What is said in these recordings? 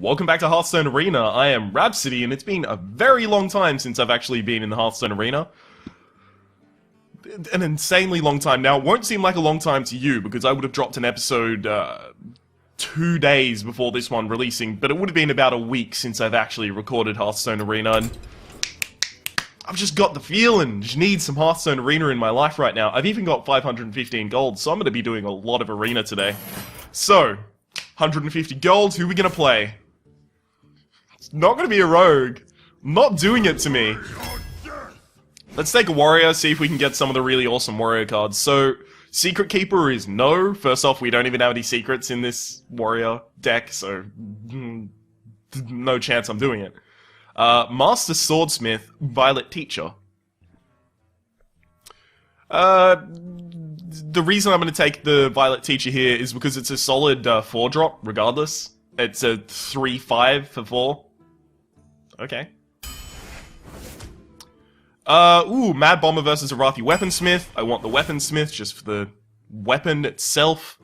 Welcome back to Hearthstone Arena. I am Rhapsody, and it's been a very long time since I've actually been in the Hearthstone Arena. An insanely long time. Now, it won't seem like a long time to you, because I would have dropped an episode 2 days before this one releasing, but it would have been about a week since I've actually recorded Hearthstone Arena, and I've just got the feeling, just need some Hearthstone Arena in my life right now. I've even got 515 gold, so I'm going to be doing a lot of Arena today. So, 150 gold, who are we going to play? It's not going to be a rogue. Not doing it to me. Let's take a warrior, see if we can get some of the really awesome warrior cards. So, Secret Keeper is no. First off, we don't even have any secrets in this warrior deck, so no chance I'm doing it. Master Swordsmith, Violet Teacher. The reason I'm going to take the Violet Teacher here is because it's a solid 4-drop, regardless. It's a 3-5 for 4. Okay. Mad Bomber versus Arathi Weaponsmith. I want the Weaponsmith just for the weapon itself.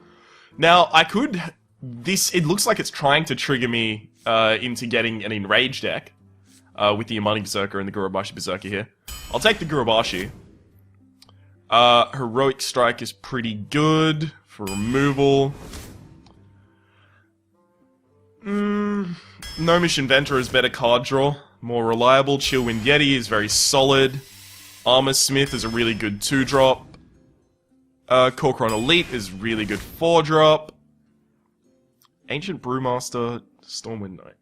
Now, I could... it looks like it's trying to trigger me into getting an Enrage deck with the Imani Berserker and the Gurubashi Berserker here. I'll take the Gurubashi. Heroic Strike is pretty good for removal. Gnomish Inventor is better card draw, more reliable. Chillwind Yeti is very solid. Armor Smith is a really good 2-drop. Corcoran Elite is really good 4-drop. Ancient Brewmaster, Stormwind Knight.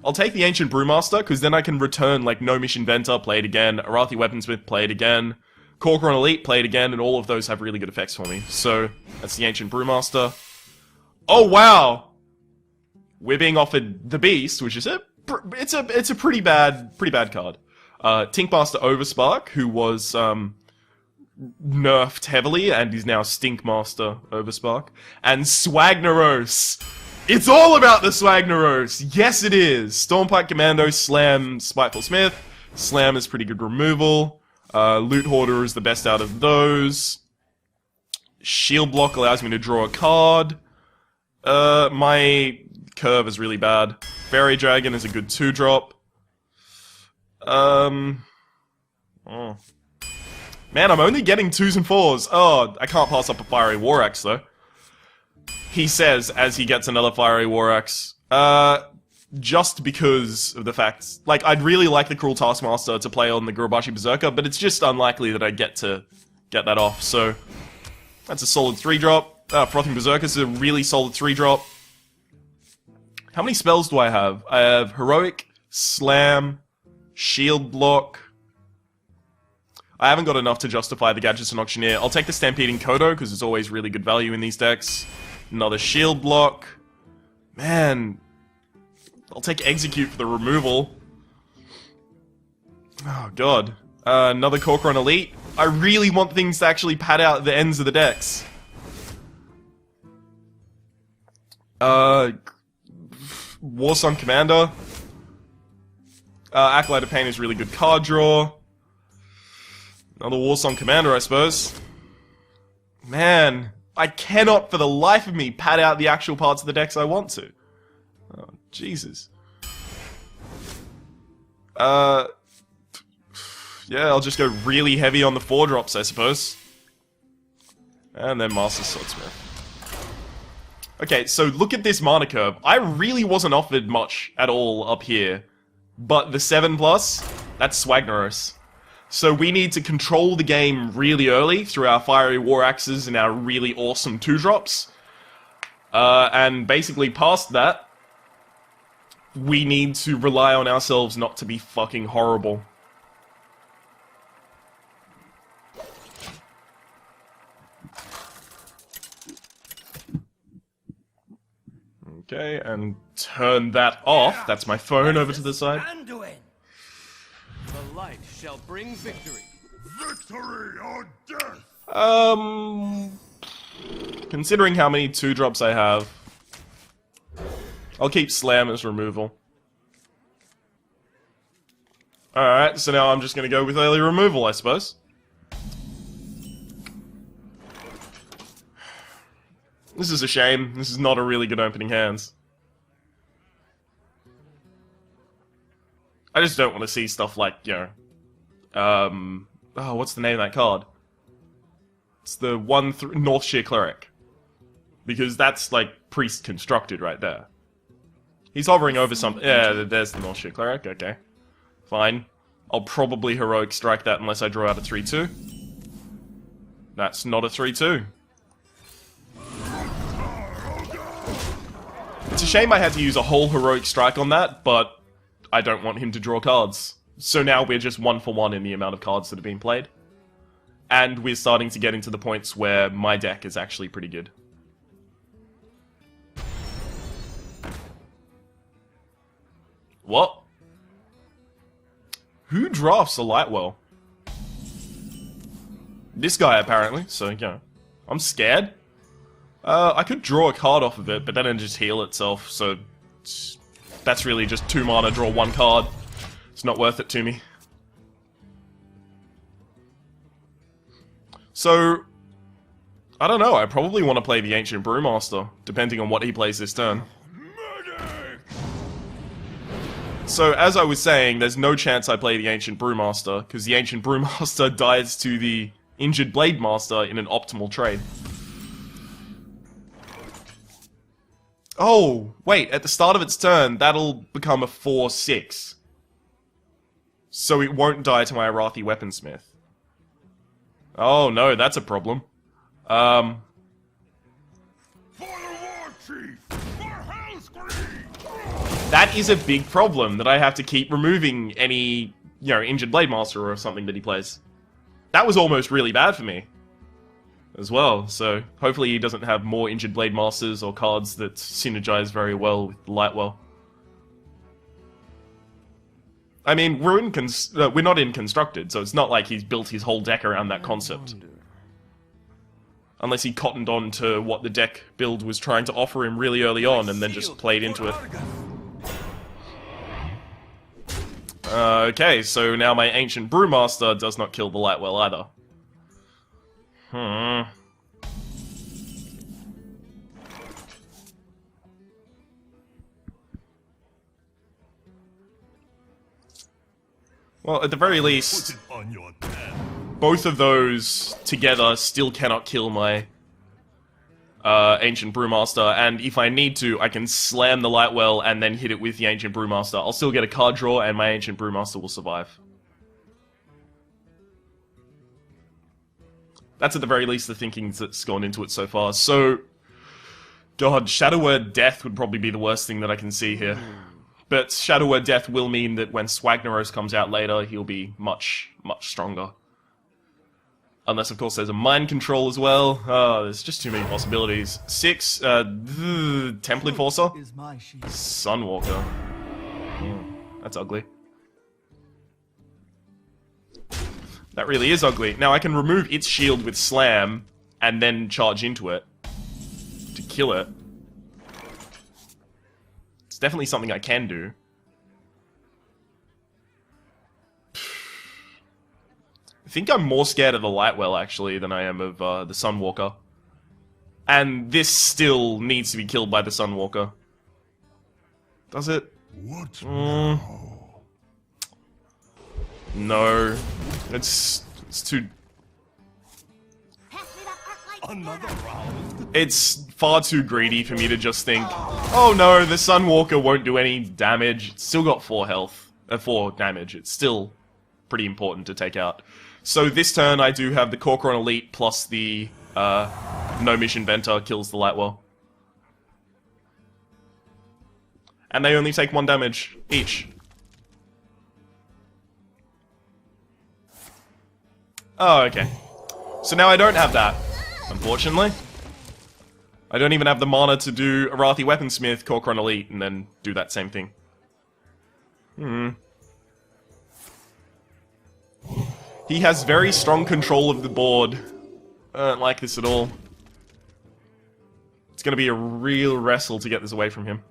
I'll take the Ancient Brewmaster, because then I can return, like, Gnomish Inventor, play it again, Arathi Weaponsmith, play it again, Corcoran Elite, play it again, and all of those have really good effects for me. So, that's the Ancient Brewmaster. Oh, wow! We're being offered the Beast, which is it's a pretty bad card. Tinkmaster Overspark, who was nerfed heavily and is now Stinkmaster Overspark, and Swagnaros. It's all about the Swagnaros. Yes, it is. Stormpike Commando, Slam, Spiteful Smith. Slam is pretty good removal. Loot Hoarder is the best out of those. Shield Block allows me to draw a card. My Curve is really bad. Fairy Dragon is a good 2-drop. Man, I'm only getting 2s and 4s. Oh, I can't pass up a Fiery War Axe, though. He says, as he gets another Fiery War Axe. Just because of the fact... Like, I'd really like the Cruel Taskmaster to play on the Gurubashi Berserker, but it's just unlikely that I get that off, so... That's a solid 3-drop. Frothing Berserker is a really solid 3-drop. How many spells do I have? I have Heroic, Slam, Shield Block. I haven't got enough to justify the Gadgets and Auctioneer. I'll take the Stampeding Kodo, because it's always really good value in these decks. Another Shield Block. Man. I'll take Execute for the removal. Oh, God. Another Corcoran Elite. I really want things to actually pad out the ends of the decks. Warsong Commander. Acolyte of Pain is really good card draw. Another Warsong Commander, I suppose. Man, I cannot for the life of me pad out the actual parts of the decks I want to. Oh, Jesus. Yeah, I'll just go really heavy on the 4-drops, I suppose. And then Master Swordsmith. Okay, so look at this mana curve. I really wasn't offered much at all up here. But the 7+, that's Swagnaros. So we need to control the game really early through our Fiery War Axes and our really awesome 2-drops. And basically past that, we need to rely on ourselves not to be fucking horrible. Okay, and turn that off. That's my phone over to the side. The light shall bring victory. Victory or death. Considering how many 2-drops I have, I'll keep Slam as removal. Alright, so now I'm just gonna go with early removal, I suppose. This is a shame. This is not a really good opening hands. I just don't want to see stuff like, you know... oh, what's the name of that card? It's the one Northshire Cleric. Because that's, like, priest constructed right there. He's hovering over something. Yeah, there's the Northshire Cleric, okay. Fine. I'll probably Heroic Strike that unless I draw out a 3-2. That's not a 3-2. It's a shame I had to use a whole Heroic Strike on that, but I don't want him to draw cards. So now we're just 1-for-1 in the amount of cards that have been played. And we're starting to get into the points where my deck is actually pretty good. What? Who drafts a Lightwell? This guy, apparently, so, you know. I'm scared. I could draw a card off of it, but then it'd just heal itself, so... That's really just 2 mana, draw 1 card. It's not worth it to me. So... I don't know, I probably want to play the Ancient Brewmaster, depending on what he plays this turn. So, as I was saying, there's no chance I play the Ancient Brewmaster, because the Ancient Brewmaster dies to the Injured Blade Master in an optimal trade. Oh, wait, at the start of its turn, that'll become a 4-6. So it won't die to my Arathi Weaponsmith. Oh no, that's a problem. For the War Chief! That is a big problem, that I have to keep removing any, you know, Injured Blade Master or something that he plays. That was almost really bad for me. As well, so hopefully he doesn't have more Injured Blade Masters or cards that synergize very well with Lightwell. I mean, we're not in Constructed, so it's not like he's built his whole deck around that concept. Unless he cottoned on to what the deck build was trying to offer him really early on and then just played into it. Okay, so now my Ancient Brewmaster does not kill the Lightwell either. Well, at the very least, both of those together still cannot kill my Ancient Brewmaster, and if I need to, I can slam the Lightwell and then hit it with the Ancient Brewmaster. I'll still get a card draw, and my Ancient Brewmaster will survive. That's at the very least the thinking that's gone into it so far. So, God, Shadow Word Death would probably be the worst thing that I can see here. But Shadow Word Death will mean that when Swagnaros comes out later, he'll be much, much stronger. Unless, of course, there's a Mind Control as well. Oh, there's just too many possibilities. 6, Temple Enforcer? Sunwalker. That's ugly. That really is ugly. Now, I can remove its shield with Slam, and then charge into it to kill it. It's definitely something I can do. I think I'm more scared of the Lightwell, actually, than I am of the Sunwalker. And this still needs to be killed by the Sunwalker. Does it? What No. It's too... Another round? It's far too greedy for me to just think, oh no, the Sunwalker won't do any damage. It's still got 4 health. 4 damage. It's still pretty important to take out. So this turn I do have the Corcoran Elite plus the No Mission Venter kills the Lightwell. And they only take 1 damage each. Oh, okay. So now I don't have that, unfortunately. I don't even have the mana to do Arathi Weaponsmith, Corcoran Elite, and then do that same thing. He has very strong control of the board. I don't like this at all. It's gonna be a real wrestle to get this away from him.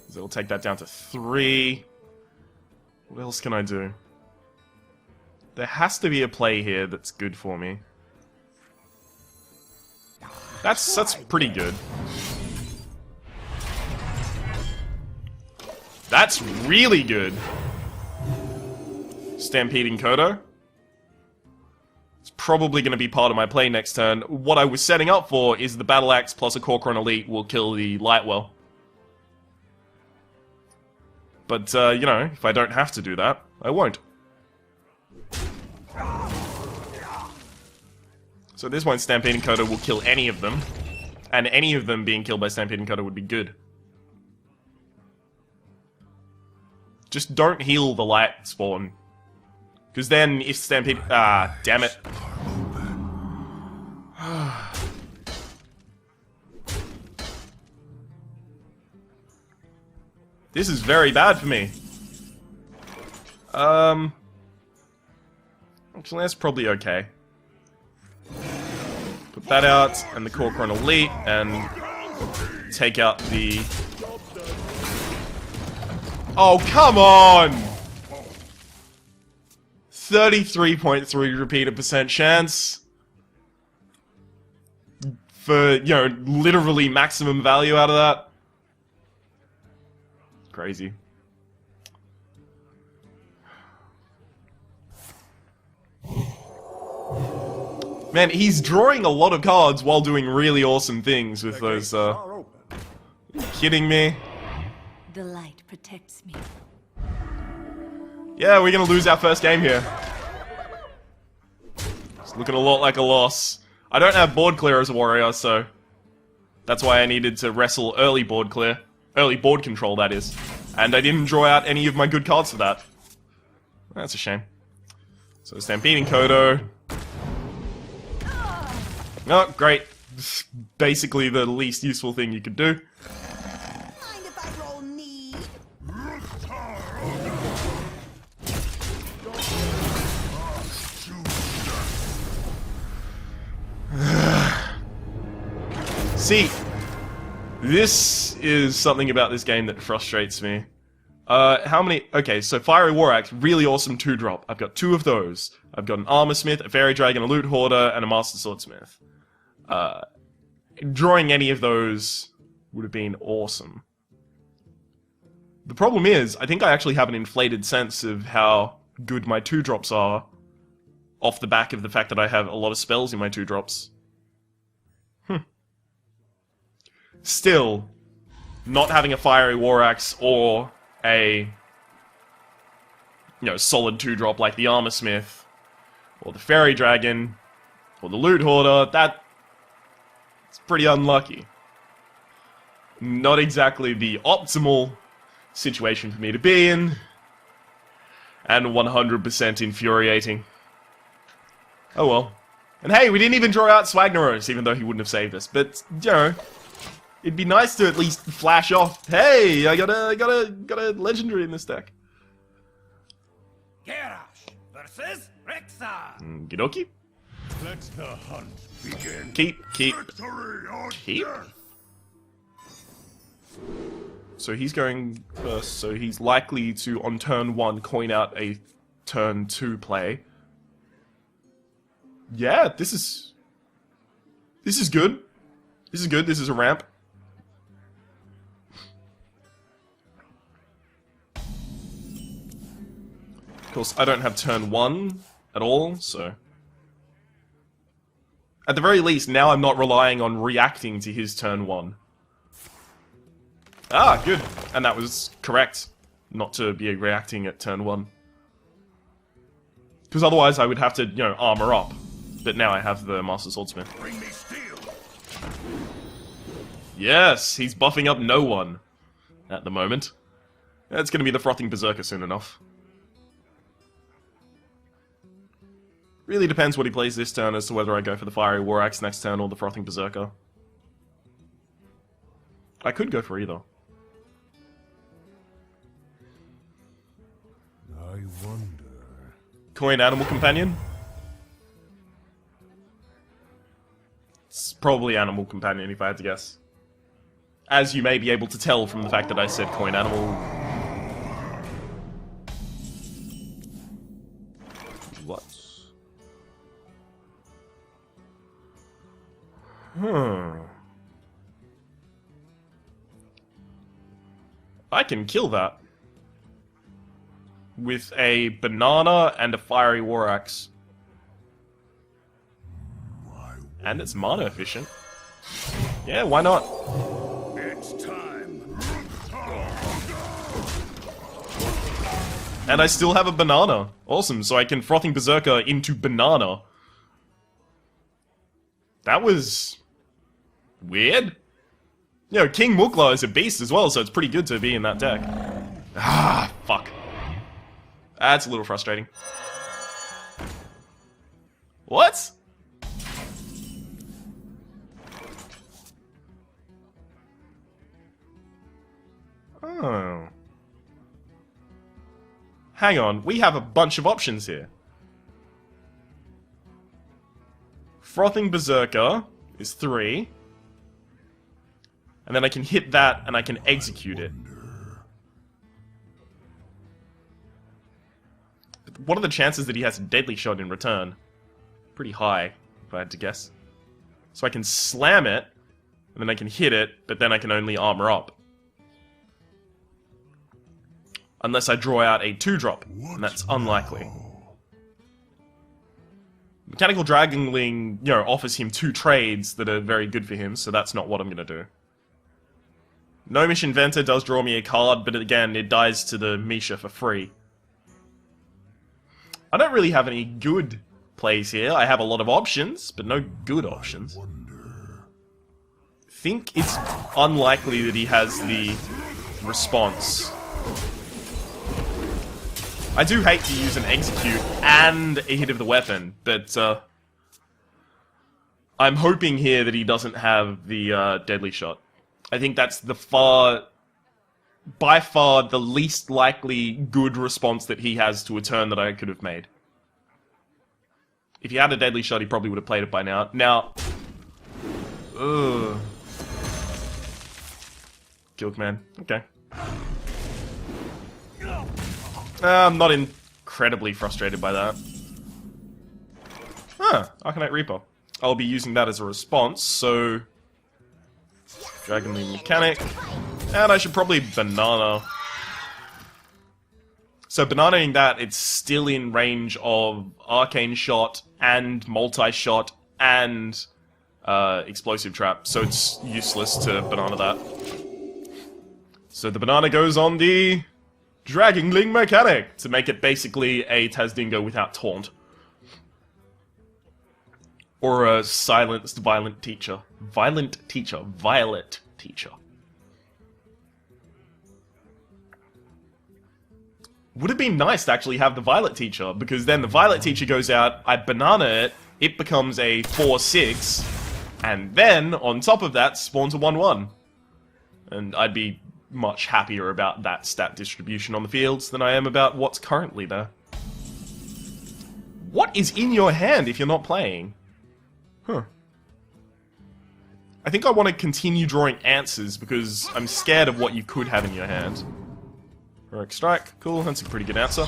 So we'll take that down to 3. What else can I do? There has to be a play here that's good for me. That's pretty good. That's really good. Stampeding Kodo. It's probably going to be part of my play next turn. What I was setting up for is the Battle Axe plus a Corcoran Elite will kill the Lightwell. But, you know, if I don't have to do that, I won't. So at this point, Stampeding Kodo will kill any of them. And any of them being killed by Stampeding Kodo would be good. Just don't heal the light spawn. Because then if Stampede... Ah, damn it. This is very bad for me. Actually, that's probably okay. Put that out, and the Corcoran Elite, and take out the... Oh, come on! 33.3 repeater percent chance. For, you know, literally maximum value out of that. Crazy. Man, he's drawing a lot of cards while doing really awesome things with those, Are you kidding me? The light protects me. Yeah, we're gonna lose our first game here. It's looking a lot like a loss. I don't have board clear as a warrior, so... That's why I needed to wrestle early board clear. Early board control, that is. And I didn't draw out any of my good cards for that. That's a shame. So, Stampeding Kodo. Oh, great. Basically the least useful thing you could do. Mind if I roll knee? See, this is something about this game that frustrates me. How many... Okay, so Fiery War Axe, really awesome 2-drop. I've got 2 of those. I've got an Armor Smith, a Fairy Dragon, a Loot Hoarder, and a Master Swordsmith. Drawing any of those would have been awesome. The problem is, I think I actually have an inflated sense of how good my 2-drops are off the back of the fact that I have a lot of spells in my 2-drops. Still, not having a Fiery War Axe or a, you know, solid 2-drop like the Armor Smith, or the Fairy Dragon, or the Loot Hoarder, that's pretty unlucky. Not exactly the optimal situation for me to be in, and 100% infuriating. Oh well. And hey, we didn't even draw out Swagnaros, even though he wouldn't have saved us, but, you know... It'd be nice to at least flash off, hey, I got a legendary in this deck. Garrosh versus Rexar. Gidoki? Let the hunt begin. Keep. Victory or death. So he's going first, so he's likely to, on turn 1, coin out a turn 2 play. Yeah, this is good. This is good, this is a ramp. Of course, I don't have turn 1 at all, so... At the very least, now I'm not relying on reacting to his turn 1. Ah, good. And that was correct, not to be reacting at turn 1. Because otherwise I would have to, you know, armor up. But now I have the Master Swordsmith. Bring me steel. Yes, he's buffing up no one at the moment. It's going to be the Frothing Berserker soon enough. Really depends what he plays this turn as to whether I go for the Fiery War Axe next turn or the Frothing Berserker. I could go for either. I wonder. Coin Animal Companion? It's probably Animal Companion if I had to guess. As you may be able to tell from the fact that I said coin animal. What? I can kill that. With a banana and a fiery war axe. And it's mana efficient. Yeah, why not? It's time. And I still have a banana. Awesome, so I can Frothing Berserker into banana. That was... weird. You know, King Mukla is a beast as well, so it's pretty good to be in that deck. Ah, fuck. That's a little frustrating. What? Oh. Hang on, we have a bunch of options here. Frothing Berserker is 3. And then I can hit that and I can execute it. What are the chances that he has a deadly shot in return? Pretty high, if I had to guess. So I can slam it, and then I can hit it, but then I can only armor up. Unless I draw out a 2-drop, and that's unlikely. Mechanical Dragonling, you know, offers him 2 trades that are very good for him, so that's not what I'm gonna do. Gnomish Inventor does draw me a card, but again, it dies to the Misha for free. I don't really have any good plays here. I have a lot of options, but no good options. I think it's unlikely that he has the response. I do hate to use an execute and a hit of the weapon, but I'm hoping here that he doesn't have the deadly shot. I think that's the by far the least likely good response that he has to a turn that I could have made. If he had a deadly shot, he probably would have played it by now. Now, Guildman, okay. I'm not incredibly frustrated by that. Huh, Arcanite Reaper. I'll be using that as a response, so... Dragonling Mechanic. And I should probably banana. So bananaing that, it's still in range of Arcane Shot and Multi-Shot and Explosive Trap, so it's useless to banana that. So the banana goes on the Dragonling Mechanic to make it basically a Tazdingo without Taunt. Or a silenced Violent Teacher. Violet Teacher. Would have been nice to actually have the Violet Teacher, because then the Violet Teacher goes out, I banana it becomes a 4/6, and then, on top of that, spawns a 1/1. And I'd be much happier about that stat distribution on the fields than I am about what's currently there. What is in your hand if you're not playing? Huh. I think I want to continue drawing answers because I'm scared of what you could have in your hand. Heroic Strike, cool, that's a pretty good answer.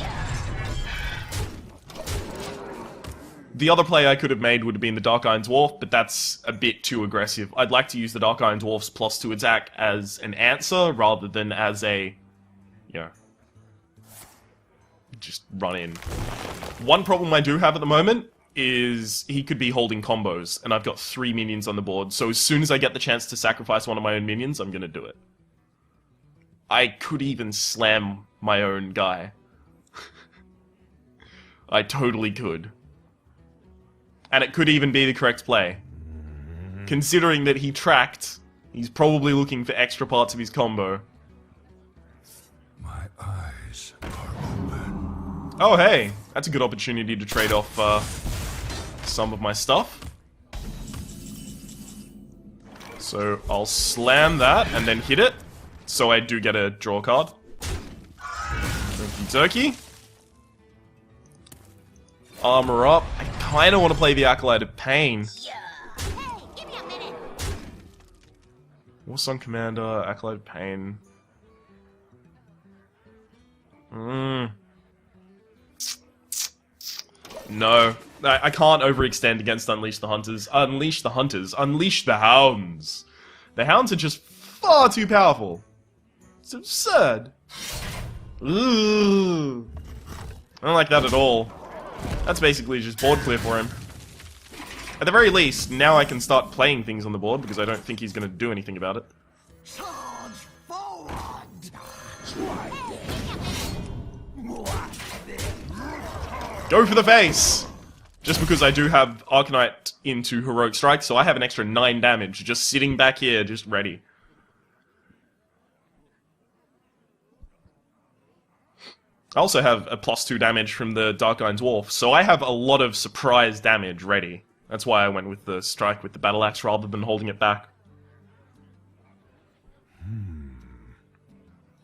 The other play I could have made would have been the Dark Iron Dwarf, but that's a bit too aggressive. I'd like to use the Dark Iron Dwarf's +2 attack as an answer rather than as a, you know, just run in. One problem I do have at the moment is he could be holding combos, and I've got 3 minions on the board, so as soon as I get the chance to sacrifice one of my own minions, I'm gonna do it. I could even slam my own guy. I totally could. And it could even be the correct play. Considering that he tracked, he's probably looking for extra parts of his combo. My eyes are open. Oh hey, that's a good opportunity to trade off some of my stuff. So I'll slam that and then hit it, so I do get a draw card. Okie dokie. Armor up. I kinda want to play the Acolyte of Pain. Hey, give me a minute. Warsun Commander, Acolyte of Pain. No. I can't overextend against Unleash the Hunters. Unleash the Hunters. Unleash the Hounds. The Hounds are just far too powerful. It's absurd. Ooh. I don't like that at all. That's basically just board clear for him. At the very least, now I can start playing things on the board because I don't think he's going to do anything about it. Charge forward! Go for the face! Just because I do have Arcanite into Heroic Strike, so I have an extra 9 damage just sitting back here, just ready. I also have a +2 damage from the Dark Iron Dwarf, so I have a lot of surprise damage ready. That's why I went with the strike with the Battle Axe rather than holding it back.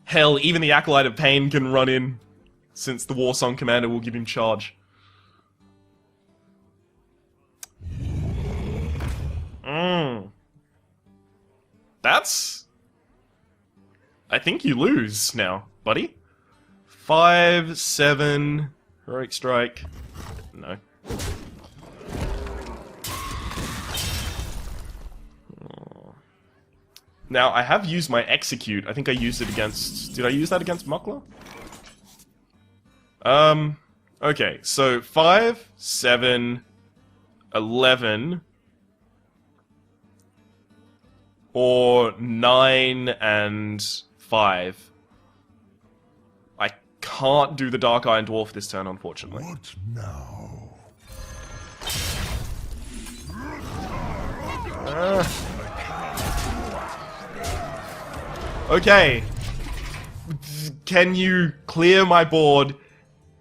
Hell, even the Acolyte of Pain can run in, since the Warsong Commander will give him charge. That's... I think you lose now, buddy. 5, 7... Heroic Strike... No. Now, I have used my Execute. I think I used it against... Did I use that against Muckler? Okay, so 5, 7, 11... Or 9 and 5. I can't do the Dark Iron Dwarf this turn, unfortunately. What now? Okay. Can you clear my board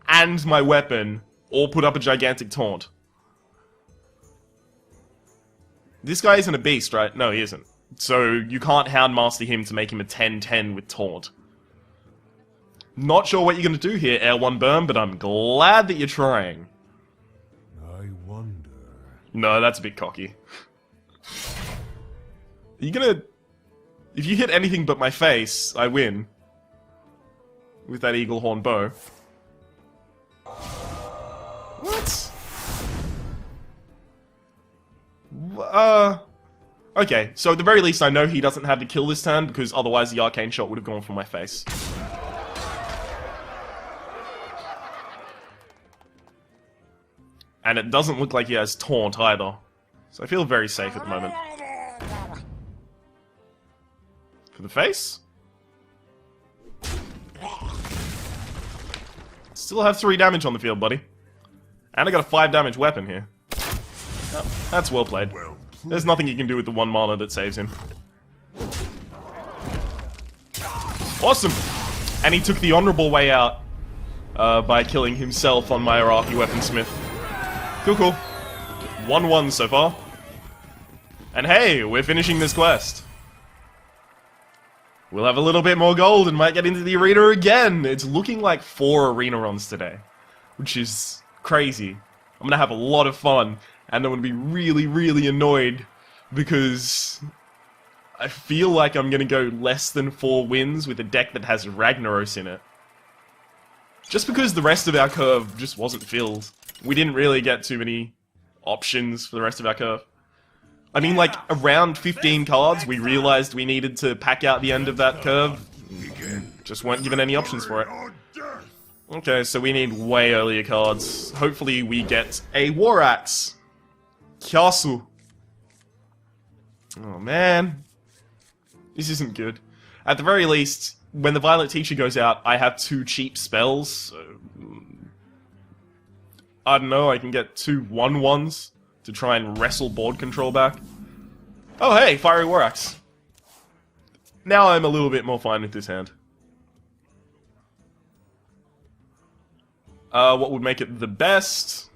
and my weapon, or put up a gigantic taunt? This guy isn't a beast, right? No, he isn't. So you can't Houndmaster him to make him a 10-10 with taunt. Not sure what you're going to do here, Air 1 Burn, but I'm glad that you're trying. I wonder. No, that's a bit cocky. Are you gonna... If you hit anything but my face, I win. With that Eagle Horn bow. What? Okay, so at the very least I know he doesn't have to kill this turn, because otherwise the Arcane Shot would have gone for my face. And it doesn't look like he has Taunt either. So I feel very safe at the moment. For the face? Still have 3 damage on the field, buddy. And I got a 5 damage weapon here. Oh, that's well played. There's nothing you can do with the 1 mana that saves him. Awesome! And he took the honorable way out by killing himself on my Araki Weaponsmith. Cool, cool. 1-1 so far. And hey, we're finishing this quest. We'll have a little bit more gold and might get into the arena again. It's looking like 4 arena runs today, which is crazy. I'm gonna have a lot of fun, and I'm gonna be really, really annoyed because I feel like I'm gonna go less than 4 wins with a deck that has Swagnaros in it. Just because the rest of our curve just wasn't filled. We didn't really get too many options for the rest of our curve. I mean, like, around 15 cards, we realized we needed to pack out the end of that curve. Just weren't given any options for it. Okay, so we need way earlier cards. Hopefully we get a War Axe. Kyasu. Oh, man. This isn't good. At the very least, when the Violent Teacher goes out, I have 2 cheap spells. So, I don't know, I can get 2 1/1s. To try and wrestle board control back. Oh hey, Fiery War Axe. Now I'm a little bit more fine with this hand. What would make it the best?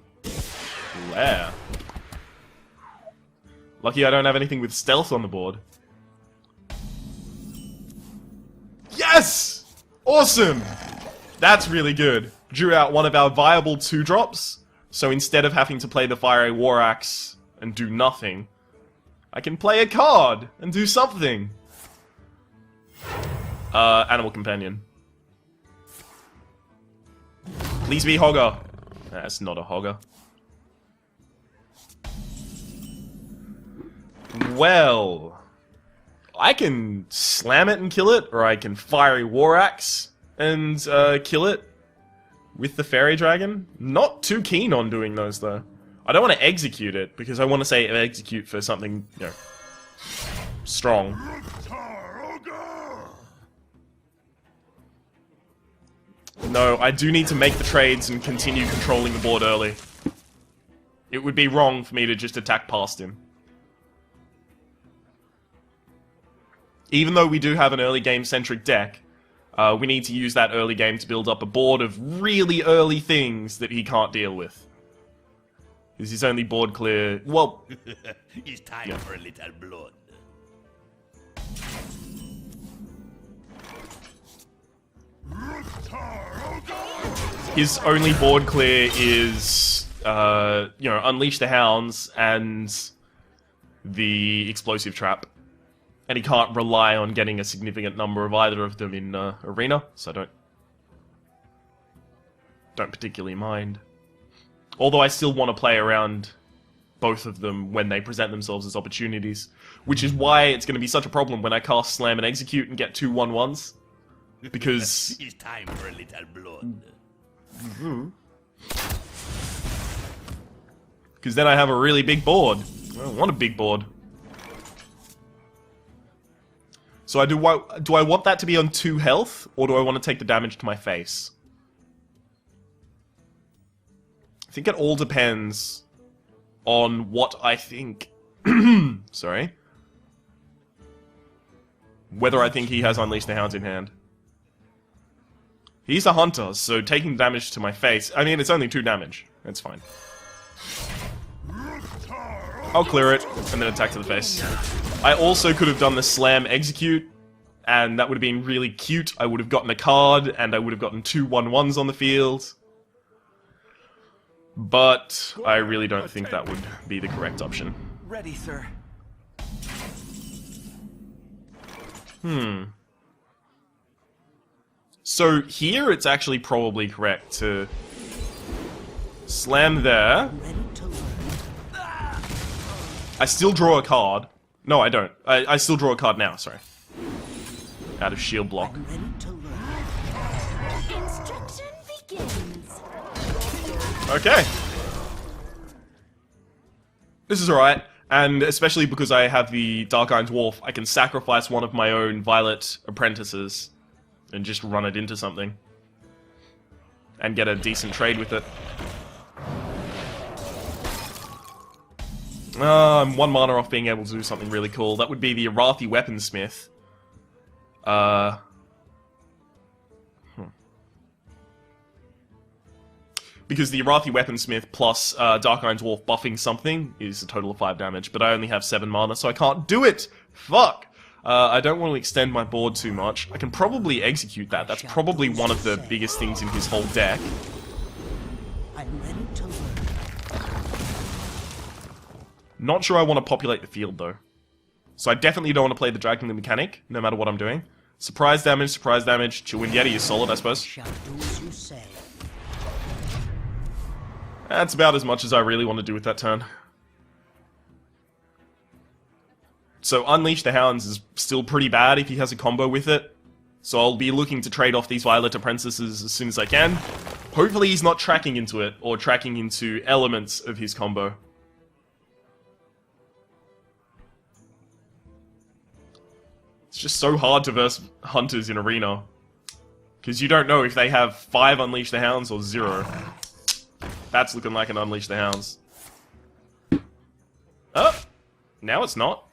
Lair. Lucky I don't have anything with stealth on the board. Yes! Awesome! That's really good. Drew out one of our viable 2-drops. So instead of having to play the Fiery War Axe and do nothing, I can play a card and do something. Animal Companion. Please be Hogger. That's not a Hogger. Well, I can slam it and kill it, or I can fiery war axe and kill it with the fairy dragon. Not too keen on doing those though. I don't want to execute it because I want to save execute for something, you know, strong. No, I do need to make the trades and continue controlling the board early. It would be wrong for me to just attack past him. Even though we do have an early game-centric deck, we need to use that early game to build up a board of really early things that he can't deal with. Is his only board clear? Well, it's time for a little blood. his only board clear is, you know, Unleash the Hounds and the Explosive Trap. And he can't rely on getting a significant number of either of them in Arena, so I don't particularly mind. Although I still want to play around both of them when they present themselves as opportunities. Which is why it's going to be such a problem when I cast Slam and Execute and get 2 1/1s. Because... it's time for a little blood. Because then I have a really big board. I don't want a big board. So do I want that to be on 2 health, or do I want to take the damage to my face? I think it all depends on what I think... Sorry. Whether I think he has Unleash the Hounds in hand. He's a hunter, so taking damage to my face... I mean, it's only 2 damage. That's fine. I'll clear it, and then attack to the face. I also could have done the Slam Execute, and that would have been really cute. I would have gotten a card, and I would have gotten 2 1/1s on the field. But I really don't think that would be the correct option. Ready, sir. So here it's actually probably correct to slam there. I still draw a card. No, I don't. I still draw a card now, sorry. Out of shield block. Instruction begins. Okay. This is alright, and especially because I have the Dark Iron Dwarf, I can sacrifice one of my own Violet Apprentices and just run it into something. And get a decent trade with it. I'm 1 mana off being able to do something really cool. That would be the Arathi Weaponsmith. Because the Arathi Weaponsmith plus Dark Iron Dwarf buffing something is a total of 5 damage, but I only have 7 mana, so I can't do it! Fuck! I don't want to extend my board too much. I can probably execute that. That's probably one of the biggest things in his whole deck. I'm ready to learn. Not sure I want to populate the field, though. So I definitely don't want to play the Dragon mechanic, no matter what I'm doing. Surprise damage, Chewin Yeti is solid, I suppose. Shall do as you say. That's about as much as I really want to do with that turn. So Unleash the Hounds is still pretty bad if he has a combo with it. So I'll be looking to trade off these Violet Apprentices as soon as I can. Hopefully he's not tracking into it, or tracking into elements of his combo. It's just so hard to verse hunters in Arena. Because you don't know if they have 5 Unleash the Hounds or 0. That's looking like an Unleash the Hounds. Oh! Now it's not.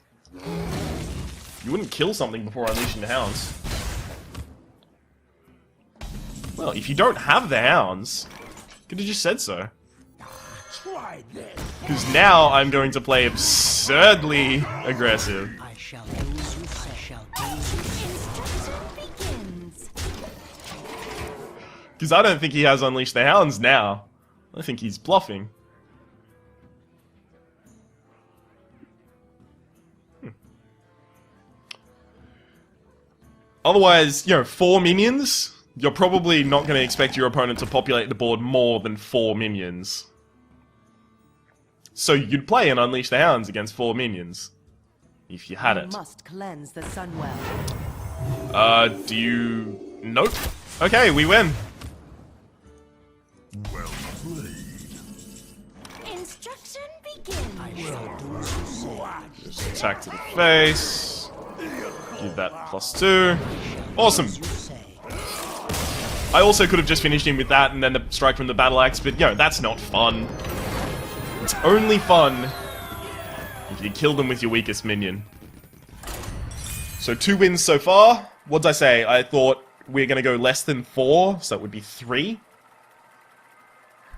You wouldn't kill something before unleashing the Hounds. Well, if you don't have the Hounds, could have just said so. Try this. Because now I'm going to play absurdly aggressive. I shall do as you say. Shall do as you say. Instruction begins. Because I don't think he has Unleash the Hounds now. I think he's bluffing. Otherwise, you know, 4 minions, you're probably not going to expect your opponent to populate the board more than 4 minions. So you'd play an Unleash the Hounds against 4 minions. if you had You it. must cleanse the Sunwell. Do you... Nope. Okay, we win. Well played. Instruction begins. I shall do as you say. Just attack to the face. Give that +2. Awesome. As you say. I also could have just finished him with that and then the strike from the battle axe, but that's not fun. It's only fun if you kill them with your weakest minion. So 2 wins so far. What did I say? I thought we're going to go less than 4, so that would be 3.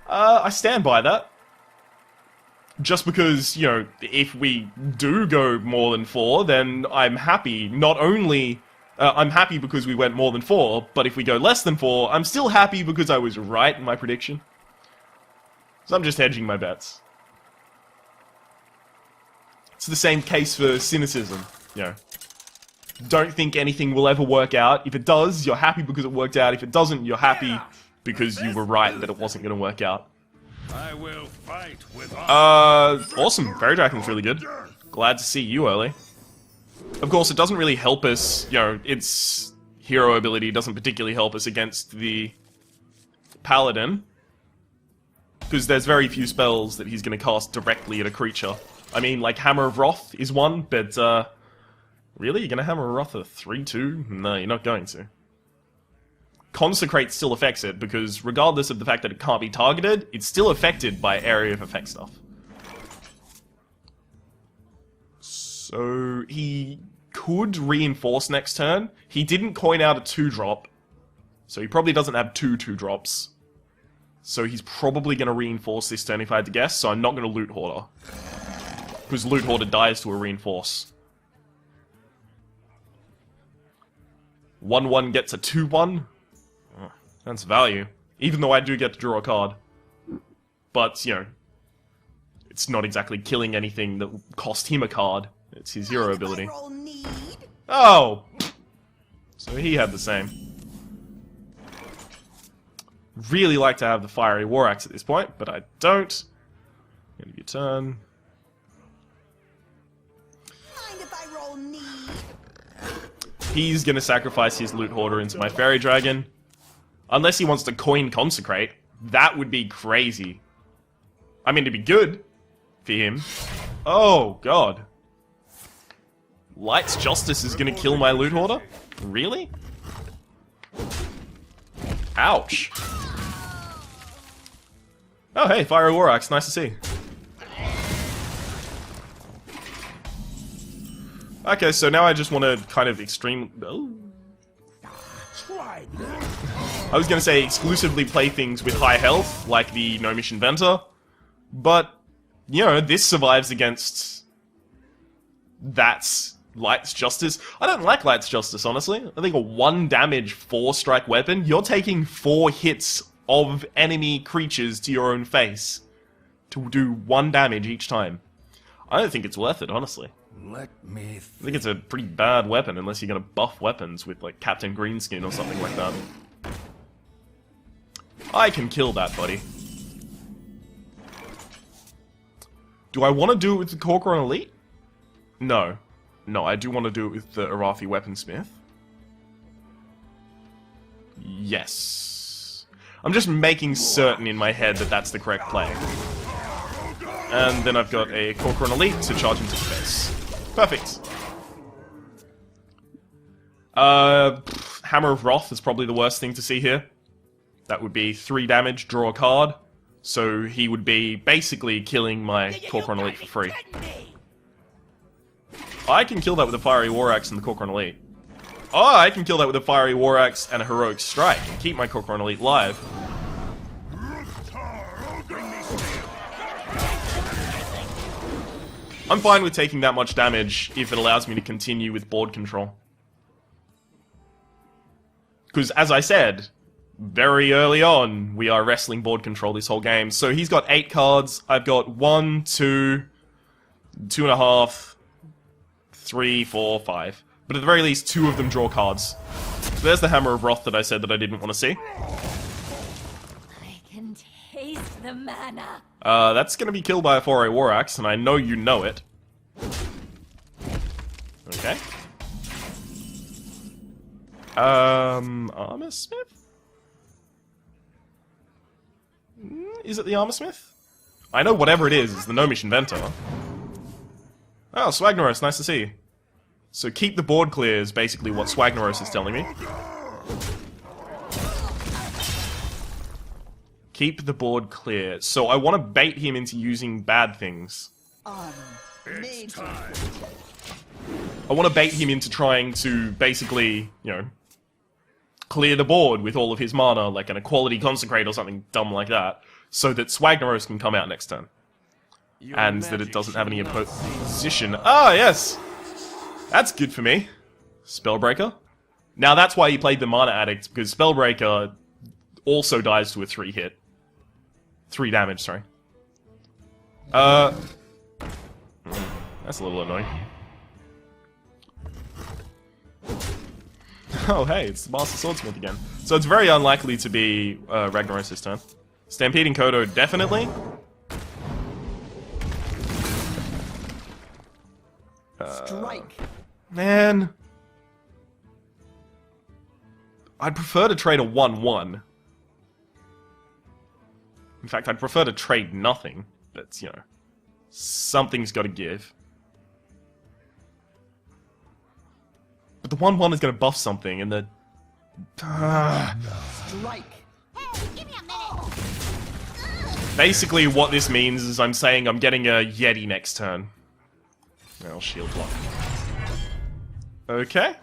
I stand by that. Just because, if we do go more than 4, then I'm happy. Not only... I'm happy because we went more than 4, but if we go less than 4, I'm still happy because I was right in my prediction. So I'm just hedging my bets. It's the same case for cynicism, Don't think anything will ever work out. If it does, you're happy because it worked out. If it doesn't, you're happy because you were right that it wasn't going to work out. I will fight with Awesome. Fairy Dragon's really good. Glad to see you early. Of course, it doesn't really help us, its hero ability doesn't particularly help us against the Paladin. Because there's very few spells that he's going to cast directly at a creature. I mean, like Hammer of Wrath is one, but, really? You're going to Hammer of Wrath a 3-2? No, you're not going to. Consecrate still affects it, because regardless of the fact that it can't be targeted, it's still affected by area of effect stuff. So, he could reinforce next turn. He didn't coin out a 2-drop, so he probably doesn't have 2 2-drops. So he's probably going to reinforce this turn if I had to guess, so I'm not going to Loot Hoarder. Because Loot Hoarder dies to a reinforce. 1-1 gets a 2-1. Oh, that's value. Even though I do get to draw a card. But, it's not exactly killing anything that cost him a card. It's his hero ability. Oh! So he had the same. Really like to have the Fiery War Axe at this point, but I don't. End of your turn. Mind if I roll need? He's gonna sacrifice his Loot Hoarder into my Fairy Dragon. Unless he wants to coin Consecrate. That would be crazy. I mean, it'd be good for him. Oh, God. Light's Justice is gonna kill my Loot Hoarder? Really? Ouch. Oh, hey, Fiery War Axe. Nice to see. Okay, so now I just want to kind of extreme... Oh. Try this. I was going to say exclusively play things with high health, like the Gnomish Inventor. But, this survives against... That's Light's Justice. I don't like Light's Justice, honestly. I think a 1 damage 4-strike weapon, you're taking 4 hits of enemy creatures to your own face. To do 1 damage each time. I don't think it's worth it, honestly. Let me I think it's a pretty bad weapon, unless you're going to buff weapons with, like, Captain Greenskin or something like that. I can kill that, buddy. Do I want to do it with the Corcoran Elite? No. No, I do want to do it with the Arathi Weaponsmith. Yes. I'm just making certain in my head that that's the correct play. And then I've got a Corcoran Elite to charge into the face. Perfect. Hammer of Wrath is probably the worst thing to see here. That would be 3 damage, draw a card. So he would be basically killing my Corcoran Elite for free. I can kill that with a Fiery War Axe and the Corcoran Elite. Oh, I can kill that with a Fiery War Axe and a Heroic Strike and keep my Corcoran Elite live. I'm fine with taking that much damage if it allows me to continue with board control. Because, as I said, very early on, we are wrestling board control this whole game. So he's got 8 cards, I've got 1, 2, 2.5, 3, 4, 5. But at the very least, 2 of them draw cards. So there's the Hammer of Wrath that I said that I didn't want to see. I can taste the mana. That's gonna be killed by a 4A War Axe, and I know you know it. Okay. Armor Smith? Is it the Armor Smith? I know whatever it is the Gnomish Inventor. Oh, Swagnaros, nice to see you. So keep the board clear is basically what Swagnaros is telling me. Keep the board clear. So I want to bait him into using bad things. It's time. I want to bait him into trying to basically, you know, clear the board with all of his mana, like an Equality Consecrate or something dumb like that, so that Swagnaros can come out next turn. And that it doesn't have any opposition. Ah, yes! That's good for me. Spellbreaker. Now that's why he played the Mana Addict, because Spellbreaker also dies to a 3-hit. 3 damage, sorry. That's a little annoying. Oh hey, it's the Master Swordsmith again. So it's very unlikely to be Ragnaros this turn. Stampeding Kodo, definitely. Strike. Man. I'd prefer to trade a 1-1. In fact, I'd prefer to trade nothing. But, you know, something's got to give. But the 1-1 is going to buff something, and the... Strike. Hey, give me a minute. Basically, what this means is I'm saying I'm getting a Yeti next turn. I'll shield block. Okay.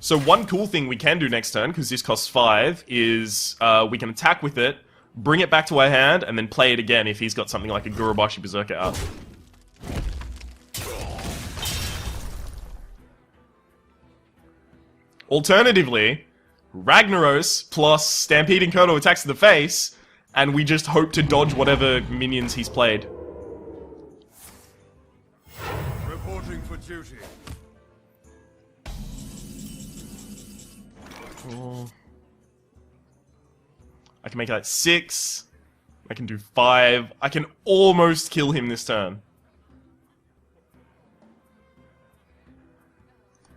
So one cool thing we can do next turn, because this costs 5, is we can attack with it, bring it back to our hand, and then play it again if he's got something like a Gurubashi Berserker out. Alternatively, Ragnaros plus Stampeding Kodo attacks to the face, and we just hope to dodge whatever minions he's played. Reporting for duty. I can make that 6. I can do 5. I can almost kill him this turn.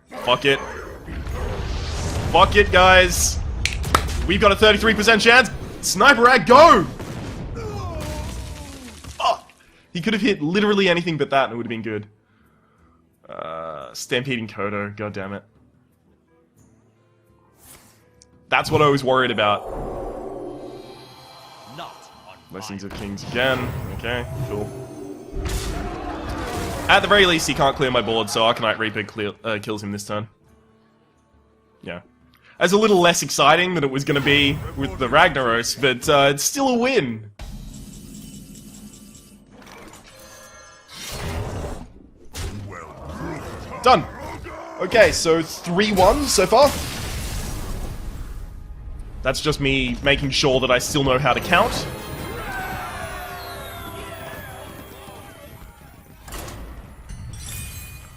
Fuck it. Fuck it, guys. We've got a 33% chance. Sniper Rag, go! Oh, he could have hit literally anything but that and it would have been good. Stampeding Kodo, god damn it. That's what I was worried about. Not on Blessings of Kings again. Okay, cool. At the very least, he can't clear my board, so Arcanite Reaper kills him this turn. Yeah. It's a little less exciting than it was going to be with the Ragnaros, but it's still a win. Done. Okay, so 3-1 so far. That's just me making sure that I still know how to count.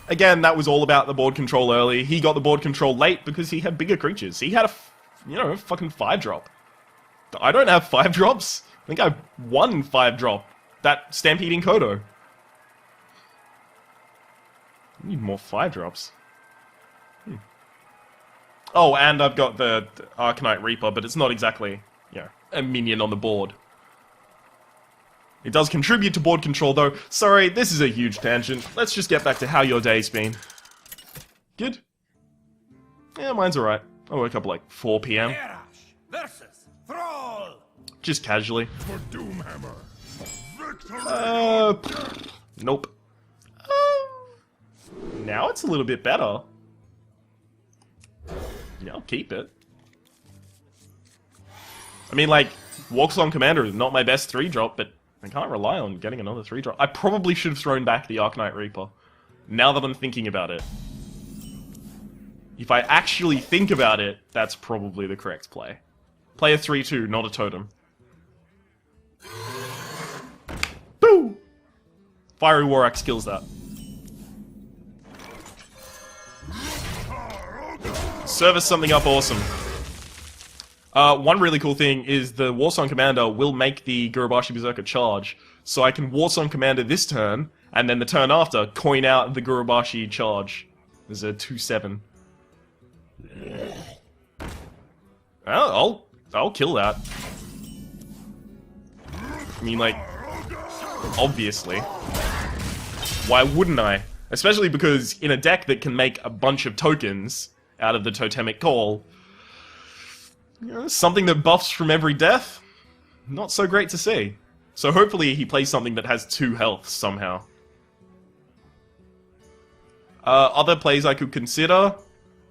Again, that was all about the board control early. He got the board control late because he had bigger creatures. He had a, you know, fucking 5-drop. I don't have 5-drops. I think I have 1 5-drop. That Stampeding Kodo. I need more 5-drops. Oh, and I've got the Arcanite Reaper, but it's not exactly, you know, a minion on the board. It does contribute to board control, though. Sorry, this is a huge tangent. Let's just get back to how your day's been. Good? Yeah, mine's alright. I woke up at like 4 PM. Erash versus Thrall. Just casually. For Doomhammer. Victory. Nope. Now it's a little bit better. Yeah, I'll keep it. I mean, like, Walksong Commander is not my best 3-drop, but I can't rely on getting another 3-drop. I probably should have thrown back the Arcanite Reaper. Now that I'm thinking about it. If I actually think about it, that's probably the correct play. Play a 3-2, not a totem. Boo! Fiery War Axe kills that. Service something up awesome. One really cool thing is the Warsong Commander will make the Gurubashi Berserker charge. So I can Warsong Commander this turn, And then the turn after, coin out the Gurubashi charge. There's a 2/7. Well, I'll kill that. I mean, like, obviously. Why wouldn't I? Especially because in a deck that can make a bunch of tokens out of the Totemic Call, you know, something that buffs from every death, not so great to see. So hopefully he plays something that has 2 health somehow. Other plays I could consider,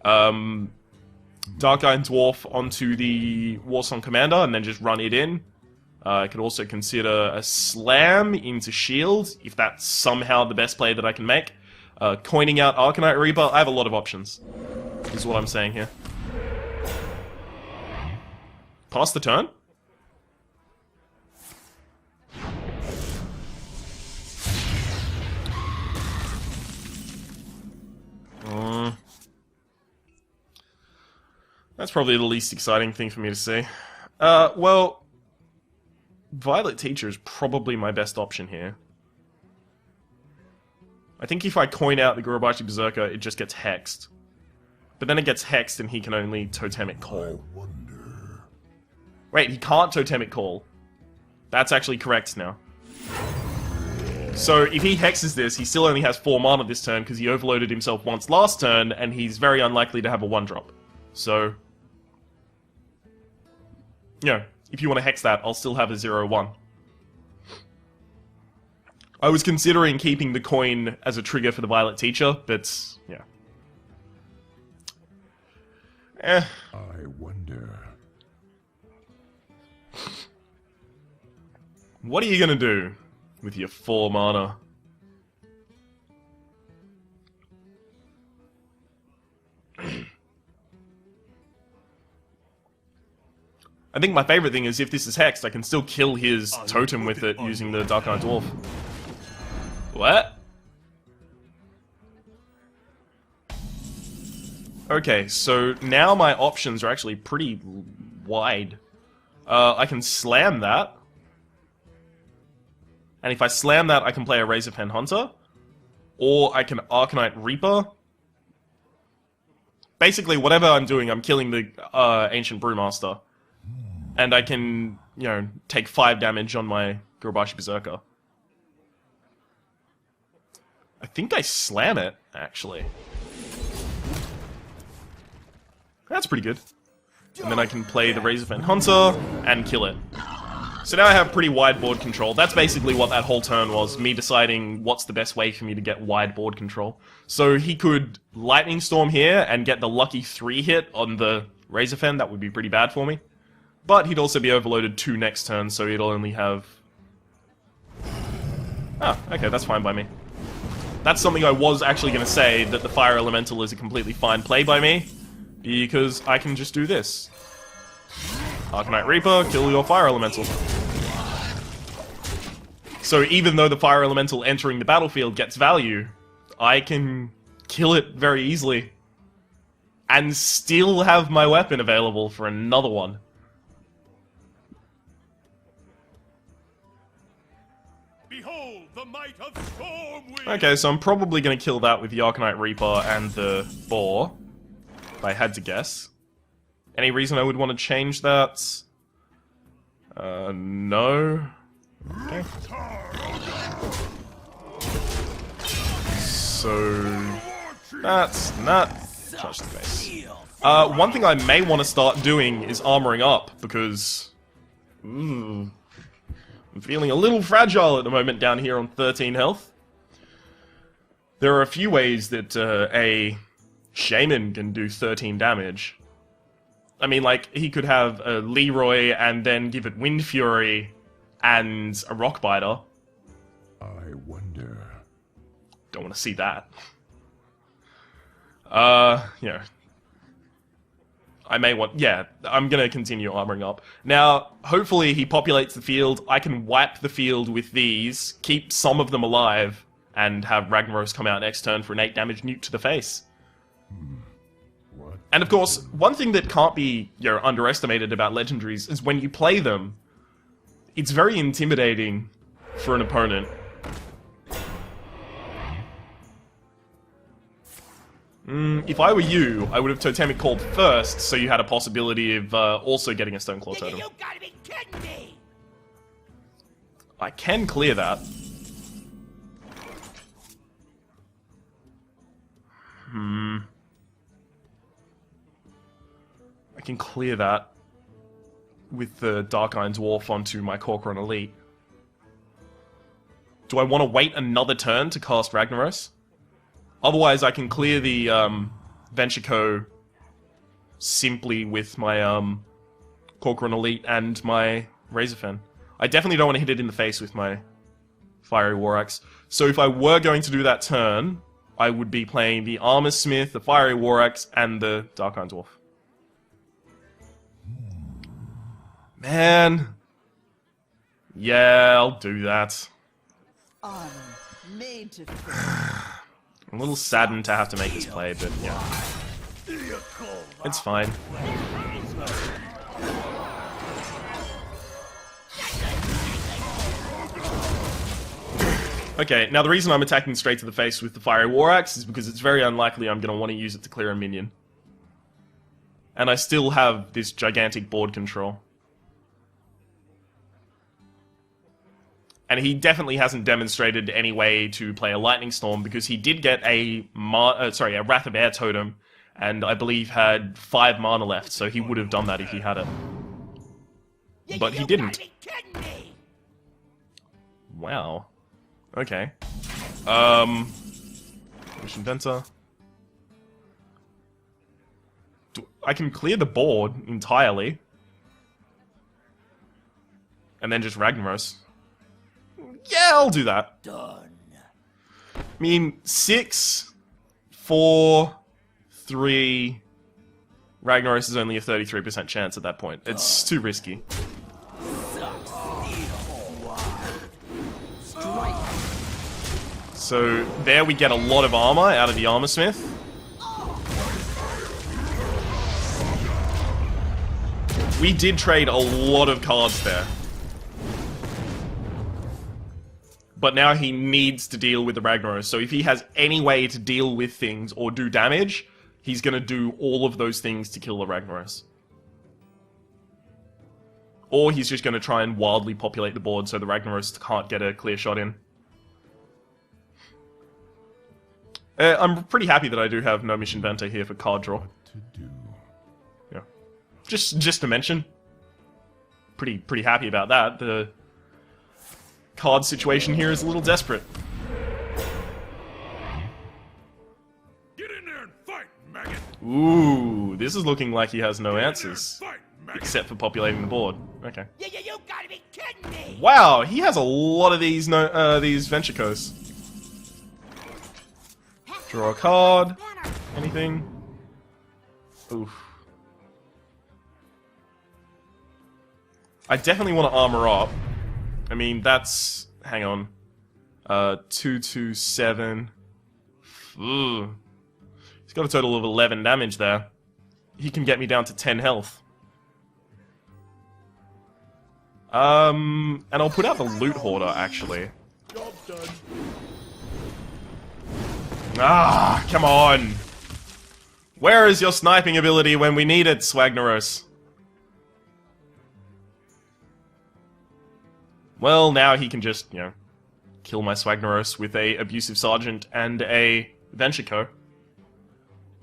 Dark Iron Dwarf onto the Warsong Commander and then just run it in. I could also consider a Slam into Shield, if that's somehow the best play that I can make. Coining out Arcanite Reaper, I have a lot of options, is what I'm saying here. Pass the turn? That's probably the least exciting thing for me to see. Well, Violet Teacher is probably my best option here. I think if I coin out the Gurubashi Berserker, it just gets hexed. But then it gets hexed and he can only Totemic Call. Wait, he can't Totemic Call. That's actually correct now. So if he hexes this, he still only has 4 mana this turn because he overloaded himself once last turn, and he's very unlikely to have a 1-drop. So, yeah, if you want to hex that, I'll still have a 0/1. I was considering keeping the coin as a trigger for the Violet Teacher, but, yeah. I wonder. What are you gonna do with your 4 mana? I think my favorite thing is if this is hexed, I can still kill his totem with it using the Dark Iron Dwarf. What? Okay, so now my options are actually pretty wide. I can slam that. And if I slam that, I can play a Razorfen Hunter. Or I can Arcanite Reaper. Basically, whatever I'm doing, I'm killing the Ancient Brewmaster. And I can, you know, take 5 damage on my Gurubashi Berserker. I think I slam it, actually. That's pretty good. And then I can play the Razorfen Hunter and kill it. So now I have pretty wide board control. That's basically what that whole turn was, me deciding what's the best way for me to get wide board control. So he could Lightning Storm here and get the lucky 3 hit on the Razorfen. That would be pretty bad for me. But he'd also be overloaded 2 next turn, so he'll only have... Ah, okay, that's fine by me. That's something I was actually going to say, that the Fire Elemental is a completely fine play by me, because I can just do this. Arcanite Reaper, kill your Fire Elemental. So even though the Fire Elemental entering the battlefield gets value, I can kill it very easily. And still have my weapon available for another one. Behold the might of Stormwind! Okay, so I'm probably going to kill that with the Arcanite Reaper and the Boar, if I had to guess. Any reason I would want to change that? No. Okay. So, that's not touch the face. One thing I may want to start doing is armoring up, because I'm feeling a little fragile at the moment down here on 13 health. There are a few ways that a Shaman can do 13 damage. I mean, like, he could have a Leroy and then give it Wind Fury and a Rockbiter. I wonder. Don't want to see that. Yeah. I may want... Yeah, I'm going to continue armoring up. Now, hopefully he populates the field. I can wipe the field with these, keep some of them alive, and have Ragnaros come out next turn for an 8 damage nuke to the face. What? And of course, one thing that can't be, you know, underestimated about legendaries is when you play them, it's very intimidating for an opponent. If I were you, I would have Totemic Called first, so you had a possibility of also getting a Stoneclaw Totem. You gotta be kidding me! I can clear that. I can clear that with the Dark Iron Dwarf onto my Corcoran Elite. Do I want to wait another turn to cast Ragnaros? Otherwise, I can clear the Venture simply with my Corcoran Elite and my Razorfen. I definitely don't want to hit it in the face with my Fiery War Axe. So if I were going to do that turn, I would be playing the Armor Smith, the Fiery War Axe, and the Dark Iron Dwarf. Man. Yeah, I'll do that. Armor made to fit. I'm a little saddened to have to make this play, but yeah. It's fine. Okay, now the reason I'm attacking straight to the face with the Fiery War Axe is because it's very unlikely I'm going to want to use it to clear a minion. And I still have this gigantic board control. And he definitely hasn't demonstrated any way to play a Lightning Storm because he did get a Wrath of Air totem, and I believe had 5 mana left, so he would have done that if he had it. But he didn't. Wow. Okay. Mission Inventor. I can clear the board entirely. And then just Ragnaros. Yeah, I'll do that. Done. I mean, 6, 4, 3... Ragnaros is only a 33% chance at that point. It's too risky. So, there we get a lot of armor out of the Armor Smith. We did trade a lot of cards there. But now he needs to deal with the Ragnaros. So if he has any way to deal with things or do damage, he's going to do all of those things to kill the Ragnaros. Or he's just going to try and wildly populate the board so the Ragnaros can't get a clear shot in. I'm pretty happy that I do have no Mission Venter here for card draw. Yeah. Just to mention. Pretty happy about that. The card situation here is a little desperate. Get in there and fight, maggot! Ooh, this is looking like he has no Get in there and answers. fight, maggot! Except for populating the board. Okay. You gotta be kidding me! Wow, he has a lot of these these Venture Coasts. Draw a card. Anything? Oof. I definitely want to armor up. I mean, that's... Hang on. 227. Ugh. He's got a total of 11 damage there. He can get me down to 10 health. And I'll put out the Loot Hoarder, actually. Job done. Ah, come on! Where is your sniping ability when we need it, Swagnaros? Well, now he can just, you know, kill my Swagnaros with a Abusive Sergeant and a Venture Co.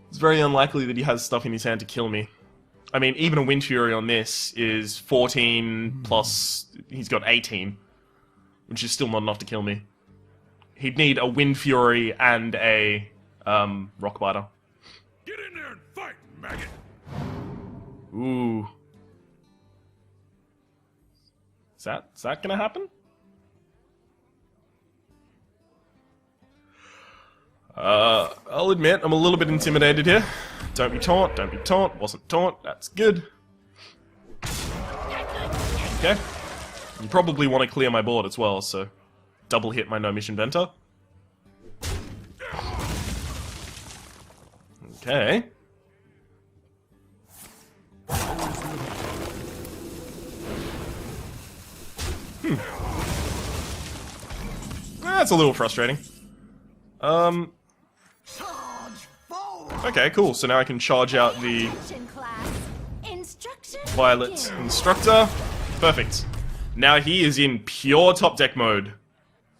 It's very unlikely that he has stuff in his hand to kill me. I mean, even a Wind Fury on this is 14 plus... He's got 18. Which is still not enough to kill me. He'd need a Wind Fury and a Rock Biter. Get in there and fight, maggot! Ooh. Is that gonna happen? I'll admit, I'm a little bit intimidated here. Don't be taunt, don't be taunt, wasn't taunt, that's good. Okay. You probably want to clear my board as well, so... Double hit my No Mission Venter. Okay. That's a little frustrating. Charge forward! Okay, cool. So now I can charge out the Attention, class. Instruction Violet begins. Instructor. Perfect. Now he is in pure top deck mode.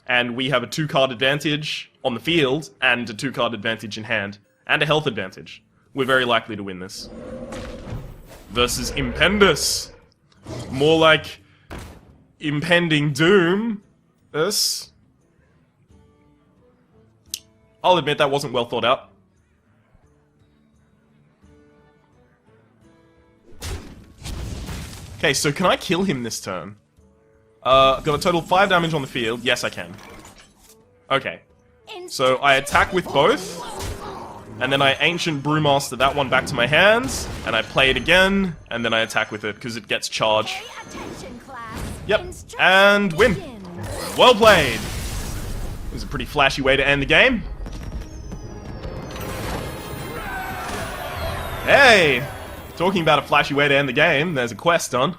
And we have a 2-card advantage on the field, and a 2-card advantage in hand, and a health advantage. We're very likely to win this. Versus Impendus. More like impending doom. Us. I'll admit that wasn't well thought out. Okay, so can I kill him this turn? Got a total of 5 damage on the field. Yes, I can. Okay. So I attack with both, and then I Ancient Brewmaster that one back to my hands, and I play it again, and then I attack with it, because it gets charge. Attention, class. Yep, Instruction and win. begins. Well played! It was a pretty flashy way to end the game. Hey! Talking about a flashy way to end the game, there's a quest done.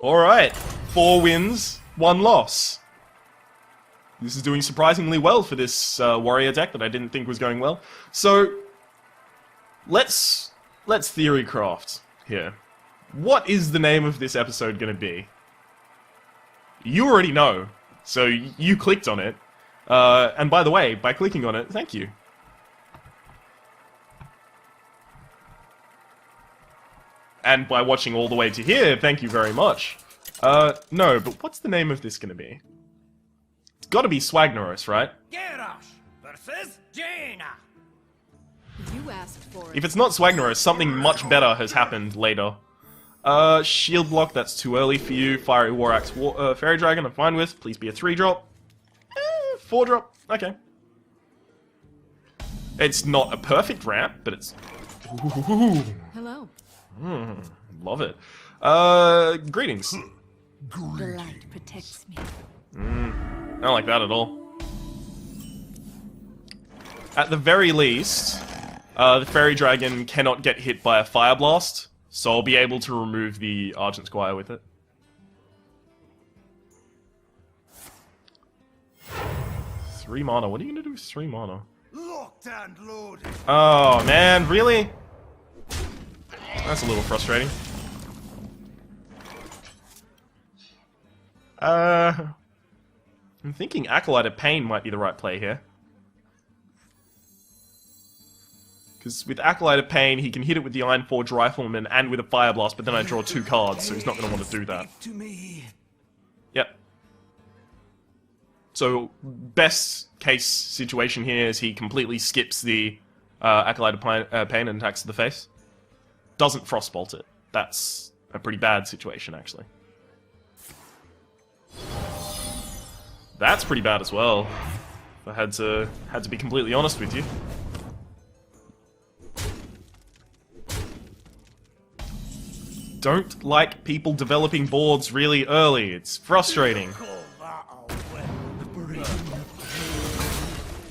Alright, 4 wins, 1 loss. This is doing surprisingly well for this warrior deck that I didn't think was going well. So, let's theorycraft here. What is the name of this episode going to be? You already know, so you clicked on it. And by the way, by clicking on it, thank you. And by watching all the way to here, thank you very much. No, but what's the name of this gonna be? It's gotta be Swagnaros, right? Garrosh versus Jaina. You asked for it. If it's not Swagnaros, something much better has happened later. Shield block, that's too early for you. Fiery War Axe, Fairy Dragon, I'm fine with. Please be a 3-drop. 4-drop, okay. It's not a perfect ramp, but it's... Ooh. Hello. Love it. Greetings. The light protects me. I don't like that at all. At the very least, the Fairy Dragon cannot get hit by a Fire Blast, so I'll be able to remove the Argent Squire with it. Three mana. What are you gonna do with 3 mana? Locked and loaded. Oh man, really? That's a little frustrating. I'm thinking Acolyte of Pain might be the right play here. Because with Acolyte of Pain, he can hit it with the Ironforge Rifleman and with a Fire Blast, but then I draw 2 cards, so he's not going to want to do that. To me. Yep. So, best case situation here is he completely skips the Acolyte of Pain and attacks to the face. Doesn't Frostbolt it. That's a pretty bad situation, actually. That's pretty bad as well. If I had to be completely honest with you. Don't like people developing boards really early. It's frustrating.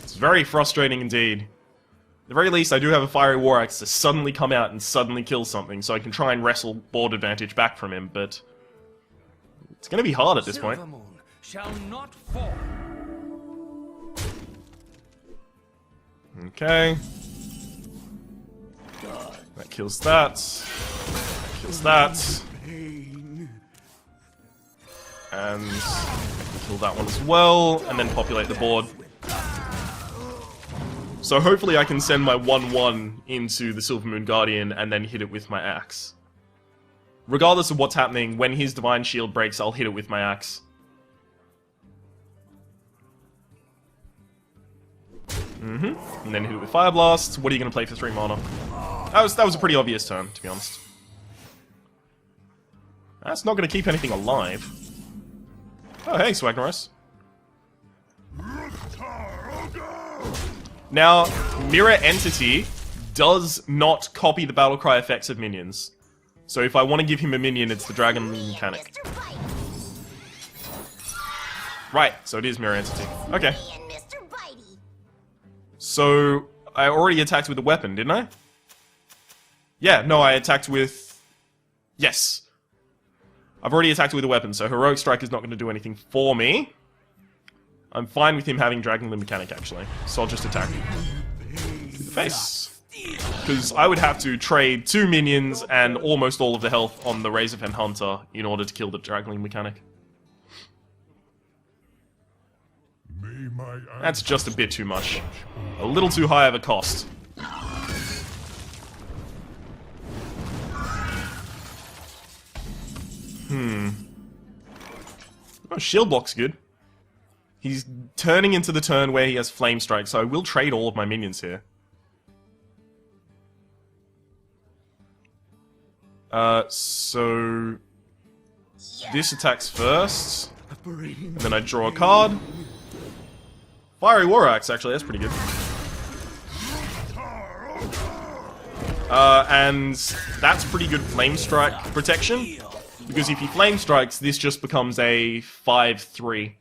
It's very frustrating indeed. At the very least, I do have a Fiery War Axe to suddenly come out and suddenly kill something, so I can try and wrestle board advantage back from him, but... it's gonna be hard at this point. Silver Moon shall not fall. Okay. That kills that. That kills that. And I can kill that one as well, and then populate the board. So hopefully I can send my 1-1 into the Silver Moon Guardian and then hit it with my axe. Regardless of what's happening, when his Divine Shield breaks, I'll hit it with my axe. And then hit it with Fire Blast. What are you going to play for 3 mana? That was a pretty obvious turn, to be honest. That's not going to keep anything alive. Oh, hey, Swagnaros. Now, Mirror Entity does not copy the Battlecry effects of minions. So if I want to give him a minion, it's the Dragon mechanic. Mr. Bitey. Right, so it is Mirror Entity. Okay. Me and Mr. Bitey. So, I already attacked with a weapon, didn't I? Yeah, no, I attacked with... yes. I've already attacked with a weapon, so Heroic Strike is not going to do anything for me. I'm fine with him having Dragon Limb Mechanic, actually. So I'll just attack to the face. Because I would have to trade 2 minions and almost all of the health on the Razorfen Hunter in order to kill the Dragon Limb Mechanic. That's just a bit too much. A little too high of a cost. Oh, shield block's good. He's turning into the turn where he has Flame Strike, so I will trade all of my minions here. So... this attacks first, and then I draw a card. Fiery War Axe, actually, that's pretty good. And that's pretty good Flame Strike protection, because if he Flame Strikes, this just becomes a 5-3.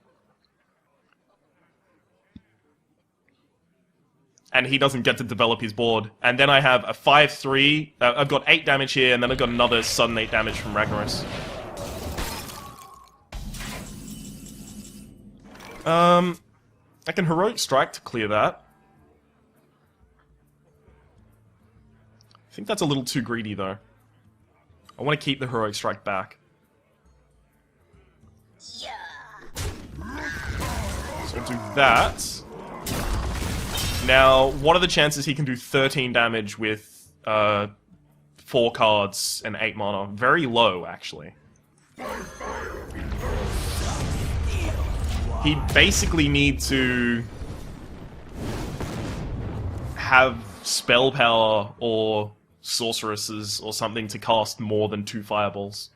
And he doesn't get to develop his board. And then I have a 5-3, I've got 8 damage here, and then I've got another sudden 8 damage from Swagnaros. I can Heroic Strike to clear that. I think that's a little too greedy, though. I want to keep the Heroic Strike back. So I'll do that. Now, what are the chances he can do 13 damage with 4 cards and 8 mana? Very low, actually. He'd basically need to have spell power or sorceresses or something to cast more than 2 fireballs.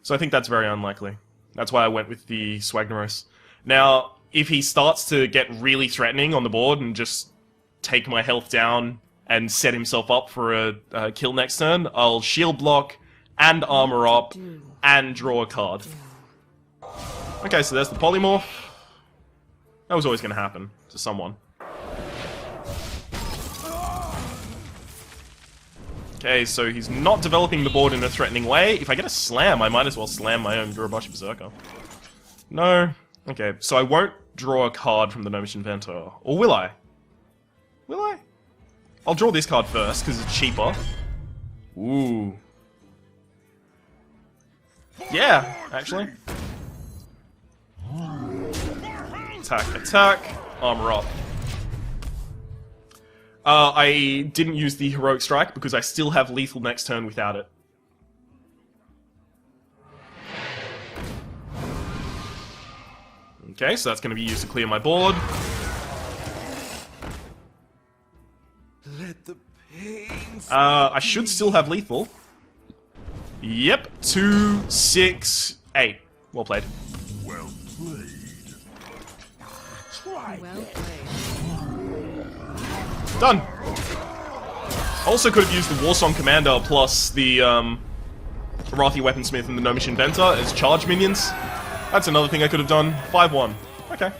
So I think that's very unlikely. That's why I went with the Swagnaros. Now, if he starts to get really threatening on the board and just take my health down and set himself up for a kill next turn, I'll shield block and armor up and draw a card. Okay, so there's the polymorph. That was always going to happen to someone. Okay, so he's not developing the board in a threatening way. If I get a slam, I might as well slam my own Gurubashi Berserker. No. Okay, so I won't draw a card from the Gnomish Inventor. Or will I? Will I? I'll draw this card first, because it's cheaper. Ooh. Yeah, actually. Attack, attack, armor up. I didn't use the Heroic Strike because I still have lethal next turn without it. Okay, so that's going to be used to clear my board. Let the pain I should still have lethal. Yep, 2, 6, 8. Well played. Well played. Well played. Done. Also could have used the Warsong Commander plus the Arathi Weaponsmith and the Gnomish Inventor as charge minions. That's another thing I could have done. 5-1. Okay.